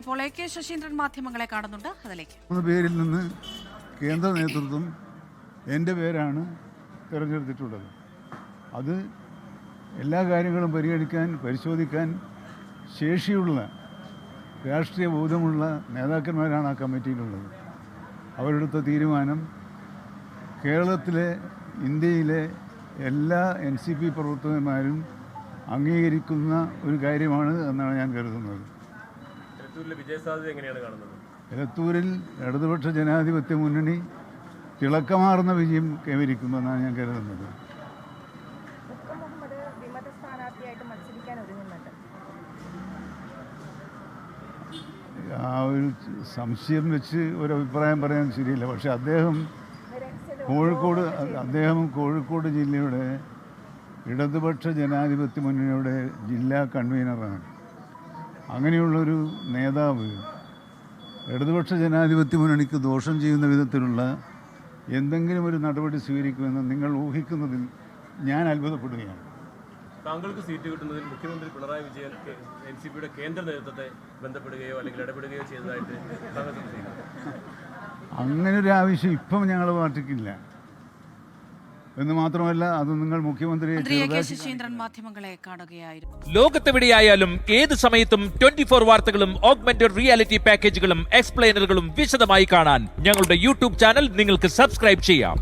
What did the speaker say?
ഇപ്പോൾ AK ശശീന്ദ്രൻ മാധ്യമങ്ങളെ കാണുന്നുണ്ട്. അതിലേക്ക് പേരിൽ നിന്ന് കേന്ദ്ര നേതൃത്വം എൻ്റെ പേരാണ് തിരഞ്ഞെടുത്തിട്ടുള്ളത്. അത് എല്ലാ കാര്യങ്ങളും പരിഗണിക്കാൻ പരിശോധിക്കാൻ ശേഷിയുള്ള രാഷ്ട്രീയ ബോധമുള്ള നേതാക്കന്മാരാണ് ആ കമ്മിറ്റിയിലുള്ളത്. അവരെടുത്ത തീരുമാനം കേരളത്തിലെ ഇന്ത്യയിലെ എല്ലാ NCP പ്രവർത്തകന്മാരും അംഗീകരിക്കുന്ന ഒരു കാര്യമാണ് എന്നാണ് ഞാൻ കരുതുന്നത്. എലത്തൂരിൽ ഇടതുപക്ഷ ജനാധിപത്യ മുന്നണി തിളക്കമാർന്ന വിജയം കൈവരിക്കുമെന്നാണ് ഞാൻ കരുതുന്നത്. ആ ഒരു സംശയം വെച്ച് ഒരു അഭിപ്രായം പറയാൻ ശരിയില്ല. പക്ഷെ അദ്ദേഹം കോഴിക്കോട് ജില്ലയുടെ ഇടതുപക്ഷ ജനാധിപത്യ മുന്നണിയുടെ ജില്ലാ കൺവീനറാണ്. അങ്ങനെയുള്ളൊരു നേതാവ് ഇടതുപക്ഷ ജനാധിപത്യ മുന്നണിക്ക് ദോഷം ചെയ്യുന്ന വിധത്തിലുള്ള എന്തെങ്കിലും ഒരു നടപടി സ്വീകരിക്കുമെന്ന് നിങ്ങൾ ഊഹിക്കുന്നതിൽ ഞാൻ അത്ഭുതപ്പെടുകയാണ്. താങ്കൾക്ക് സീറ്റ് കിട്ടുന്നതിൽ മുഖ്യമന്ത്രി പിണറായി വിജയൻ NCPയുടെ കേന്ദ്ര നേതൃത്വത്തെ ബന്ധപ്പെടുകയോ അല്ലെങ്കിൽ ഇടപെടുകയോ ചെയ്തതായിട്ട് അങ്ങനെ ഒരു ആവശ്യം ഇപ്പം ഞങ്ങളുടെ പാർട്ടിക്കില്ല എന്ന് മാത്രമല്ല, അത് നിങ്ങൾ മുഖ്യമന്ത്രിയെ ശശീന്ദ്രൻ മാധ്യമങ്ങളെ കാണുകയായിരുന്നു. ലോകത്തെവിടെയായാലും ഏത് സമയത്തും 24 വാർത്തകളും ഓഗ്മെന്റഡ് റിയാലിറ്റി പാക്കേജുകളും എക്സ്പ്ലെയിനറുകളും വിശദമായി കാണാൻ ഞങ്ങളുടെ YouTube ചാനൽ നിങ്ങൾക്ക് സബ്സ്ക്രൈബ് ചെയ്യാം.